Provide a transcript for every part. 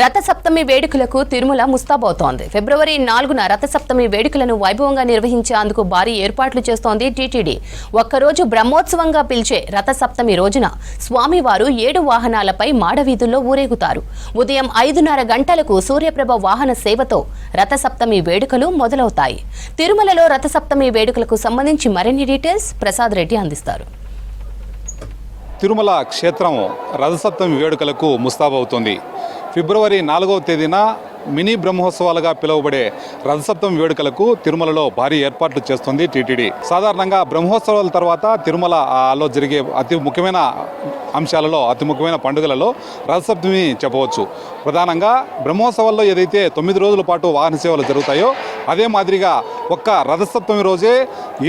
రథసప్తమి వేడుకలకు తిరుమల ముస్తాబవుతోంది. ఫిబ్రవరి 4న రథసప్తమి వేడుకలను వైభవంగా నిర్వహించేందుకు భారీ ఏర్పాట్లు చేస్తోంది టీటీడీ. ఒక్కరోజు బ్రహ్మోత్సవంగా పిలిచే రథసప్తమి రోజున స్వామివారు 7 వాహనాలపై మాడవీధుల్లో ఊరేగుతారు. ఉదయం 5:30 గంటలకు సూర్యప్రభ వాహన సేవతో రథసప్తమి వేడుకలు మొదలవుతాయి. తిరుమలలో రథసప్తమి వేడుకలకు సంబంధించి మరిన్ని డీటెయిల్స్ ప్రసాద్ రెడ్డి అందిస్తారు. తిరుమల క్షేత్రం రథసప్తమి వేడుకలకు ముస్తాబవుతోంది. ఫిబ్రవరి 4వ తేదీన మినీ బ్రహ్మోత్సవాలుగా పిలువబడే రథసప్తమి వేడుకలకు తిరుమలలో భారీ ఏర్పాట్లు చేస్తుంది టీటీడీ. సాధారణంగా బ్రహ్మోత్సవాల తర్వాత తిరుమలలో జరిగే అతి ముఖ్యమైన అంశాలలో అతి ముఖ్యమైన పండుగలలో రథసప్తమి చెప్పవచ్చు. ప్రధానంగా బ్రహ్మోత్సవాల్లో ఏదైతే 9 రోజుల పాటు వాహన సేవలు జరుగుతాయో అదే మాదిరిగా ఒక్క రథసప్తమి రోజే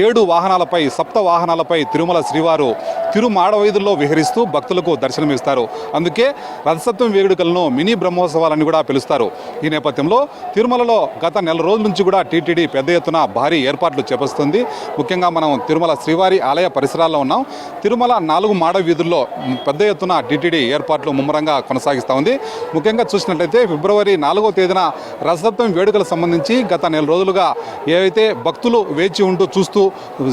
7 వాహనాలపై సప్త వాహనాలపై తిరుమల శ్రీవారు తిరుమాడవీధుల్లో విహరిస్తూ భక్తులకు దర్శనమిస్తారు. అందుకే రథసప్తమి వేడుకలను మినీ బ్రహ్మోత్సవాలని కూడా పిలుస్తారు. ఈ నేపథ్యంలో తిరుమలలో గత నెల రోజుల నుంచి కూడా టీటీడీ పెద్ద ఎత్తున భారీ ఏర్పాట్లు చేపడుతుంది. ముఖ్యంగా మనం తిరుమల శ్రీవారి ఆలయ పరిసరాల్లో ఉన్నాం. తిరుమల 4 మాడ వీధుల్లో పెద్ద ఎత్తున టీటీడీ ఏర్పాట్లు ముమ్మరంగా కొనసాగిస్తూ ఉంది. ముఖ్యంగా చూసినట్లయితే ఫిబ్రవరి 4వ తేదీన రథసప్తమి వేడుకలకు సంబంధించి గత నెల రోజులుగా ఏవైతే భక్తులు వేచి ఉంటూ చూస్తూ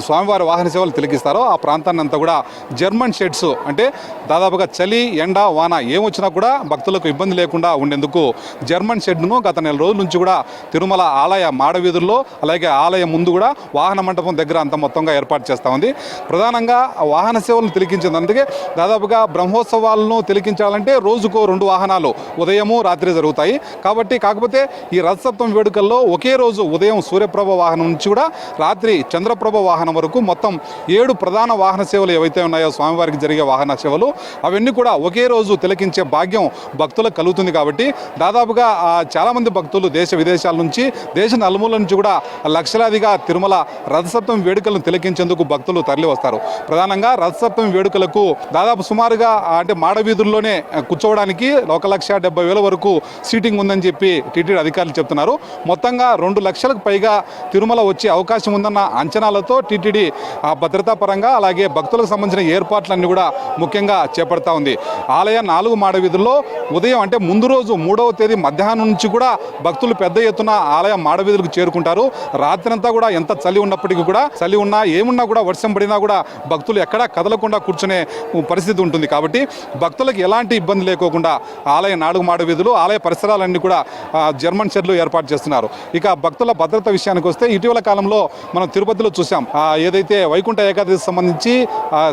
స్వామివారి వాహన సేవలు తిలకిస్తారో ఆ ప్రాంతాన్ని అంతా కూడా జర్మన్ షెడ్స్ అంటే దాదాపుగా చలి ఎండ వాన ఏమొచ్చినా కూడా భక్తులకు ఇబ్బంది లేకుండా ఉండేందుకు జర్మన్ షెడ్ను గత నెల రోజుల నుంచి కూడా తిరుమల ఆలయ మాడవీధుల్లో అలాగే ఆలయం ముందు కూడా వాహన మంటపం దగ్గర అంత మొత్తంగా ఏర్పాటు చేస్తూ ఉంది. ప్రధానంగా వాహన సేవలను తిలకించేందుకే దాదాపుగా బ్రహ్మోత్సవాలను తిలకించాలంటే రోజుకో 2 వాహనాలు ఉదయము రాత్రి జరుగుతాయి. కాకపోతే ఈ రథసప్తమి వేడుకల్లో ఒకే రోజు ఉదయం సూర్యప్రభ వాహనం నుంచి కూడా రాత్రి చంద్రప్రభ వాహనం వరకు మొత్తం 7 ప్రధాన వాహన సేవలు ఏవైతే ఉన్నాయో స్వామివారికి జరిగే వాహన సేవలు అవన్నీ కూడా ఒకే రోజు తిలకించే భాగ్యం భక్తులకు కలుగుతుంది. కాబట్టి దాదాపుగా చాలామంది భక్తులు దేశ విదేశాల నుంచి దేశ నలుమూల నుంచి కూడా లక్షలాదిగా తిరుమల రథసప్తమి వేడుకలను తిలకించేందుకు భక్తులు తరలి వస్తారు. ప్రధానంగా రథసప్తమి వేడుకలకు దాదాపు సుమారుగా అంటే మాడవీధుల్లోనే కూర్చోవడానికి 1,70,000 వరకు సీటింగ్ ఉందని చెప్పి టీటీడీ అధికారులు చెప్తున్నారు. మొత్తంగా 2 లక్షలకు పైగా తిరుమల వచ్చే అవకాశం ఉందన్న అంచనాలతో టీటీడీ భద్రతా పరంగా అలాగే భక్తులకు సంబంధించిన ఏర్పాట్లన్నీ కూడా ముఖ్యంగా చేపడతా ఉంది. ఆలయ 4 మాడ వీధుల్లో ఉదయం అంటే ముందు రోజు 3వ తేదీ మధ్యాహ్నం నుంచి కూడా భక్తులు పెద్ద ఎత్తున ఆలయ మాడవీధులకు చేరుకుంటారు. రాత్రంతా కూడా ఎంత చలి ఉన్నప్పటికీ కూడా చలి ఉన్నా ఏమున్నా కూడా వర్షం పడినా కూడా భక్తులు ఎక్కడా కదలకుండా కూర్చునే పరిస్థితి ఉంటుంది. కాబట్టి భక్తులకు ఎలాంటి ఇబ్బంది లేకోకుండా ఆలయ 4 మాడ వీధులు ఆలయ పరిసరాలన్నీ కూడా జర్మన్ షెడ్లు ఏర్పాటు చేస్తున్నారు. ఇక భక్తుల భద్రత విషయానికి వస్తే ఇటీవల కాలంలో మనం తిరుపతిలో చూసాం. ఏదైతే వైకుంఠ ఏకాదశి సంబంధించి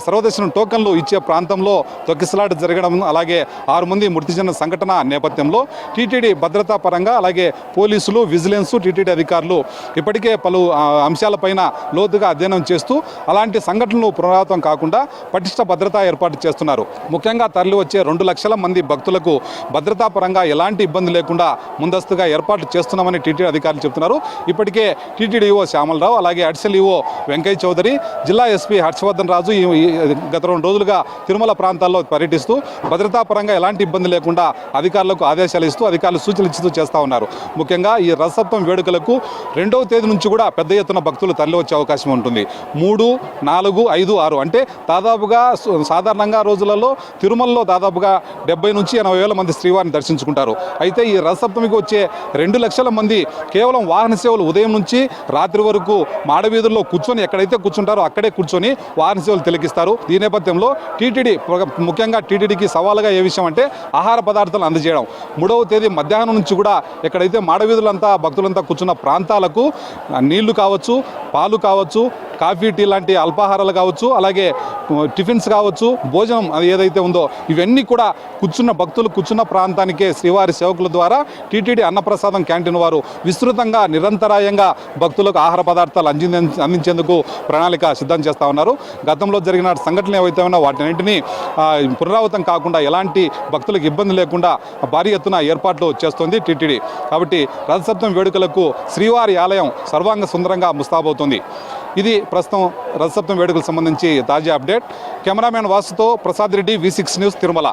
సర్వదర్శనం టోకన్లు ఇచ్చే ప్రాంతంలో తొక్కిసలాట జరగడం అలాగే 6 మంది మృతి చెందిన సంఘటన నేపథ్యంలో టీటీడీ భద్రతా పరంగా అలాగే పోలీసులు విజిలెన్స్ టీటీడీ అధికారులు ఇప్పటికే పలు అంశాలపైన లోతుగా అధ్యయనం చేస్తూ అలాంటి సంఘటనలు పునరావృతం కాకుండా పటిష్ట భద్రతా ఏర్పాటు చేస్తున్నారు. ముఖ్యంగా తరలి వచ్చే 2 లక్షల మంది భక్తులకు భద్రతా పరంగా ఎలాంటి ఇబ్బంది లేకుండా ముందస్తుగా ఏర్పాట్లు చేస్తున్నామని టీటీడీ అధికారులు చెప్తున్నారు. ఇప్పటికే టీటీడీ ఈవో శ్యామలరావు అలాగే అడిషనల్ ఈవో వెంకయ్య చౌదరి జిల్లా ఎస్పీ హర్షవర్ధన్ రాజు గత 2 రోజులుగా తిరుమల ప్రాంతాల్లో పర్యటిస్తూ భద్రతా పరంగా ఎలాంటి ఇబ్బంది లేకుండా అధికారులకు ఆదేశాలు ఇస్తూ అధికారులు సూచనలు ఇస్తూ చేస్తూ ఉన్నారు. ముఖ్యంగా ఈ రథసప్తమి వేడుకలకు 2వ తేదీ నుంచి కూడా పెద్ద ఎత్తున భక్తులు తరలి వచ్చే అవకాశం ఉంటుంది. 3, 4, 5, 6 అంటే దాదాపుగా సాధారణంగా రోజులలో తిరుమలలో దాదాపుగా 70 నుంచి 80,000 మంది శ్రీవారిని దర్శించుకుంటారు. అయితే ఈ రథసప్తమికి వచ్చే 2 లక్షల మంది కేవలం వాహన సేవలు ఉదయం నుంచి రాత్రి వరకు మాడవీధుల్లో కూర్చొని ఎక్కడైతే కూర్చుంటారో అక్కడే కూర్చొని వాహన సేవలు తిలకిస్తారు. ఈ నేపథ్యంలో టీటీడీ ముఖ్యంగా టీటీడీకి సవాలుగా ఏ విషయం అంటే ఆహార పదార్థాలు అందజేయడం. 3వ తేదీ మధ్యాహ్నం నుంచి కూడా ఎక్కడైతే మాడవీధులంతా భక్తులంతా కూర్చున్న ప్రాంతాలకు నీళ్లు కావచ్చు, పాలు కావచ్చు, కాఫీ టీ లాంటి అల్పాహారాలు కావచ్చు, అలాగే టిఫిన్స్ కావచ్చు, భోజనం అది ఏదైతే ఉందో ఇవన్నీ కూడా కూర్చున్న భక్తులు కూర్చున్న ప్రాంతానికే శ్రీవారి సేవకుల ద్వారా టీటీడీ అన్నప్రసాదం క్యాంటీన్ వారు విస్తృతంగా నిరంతరాయంగా భక్తులకు ఆహార పదార్థాలు అందించేందుకు ప్రణాళిక సిద్ధం చేస్తూ ఉన్నారు. గతంలో జరిగిన సంఘటనలు ఏవైతే ఉన్నా వాటిన్నింటినీ పునరావృతం కాకుండా ఎలాంటి భక్తులకు ఇబ్బంది లేకుండా భారీ ఎత్తున ఏర్పాట్లు చేస్తోంది టీటీడీ. కాబట్టి రథసప్తమి వేడుకలకు శ్రీవారి ఆలయం సర్వాంగ సుందరంగా ముస్తాబవుతుంది. ఇది ప్రస్తుతం రథసప్తమి వేడుకలకు సంబంధించి తాజా అప్డేట్. కెమెరామెన్ వాసుతో ప్రసాద్ రెడ్డి, V6 న్యూస్, తిరుమల.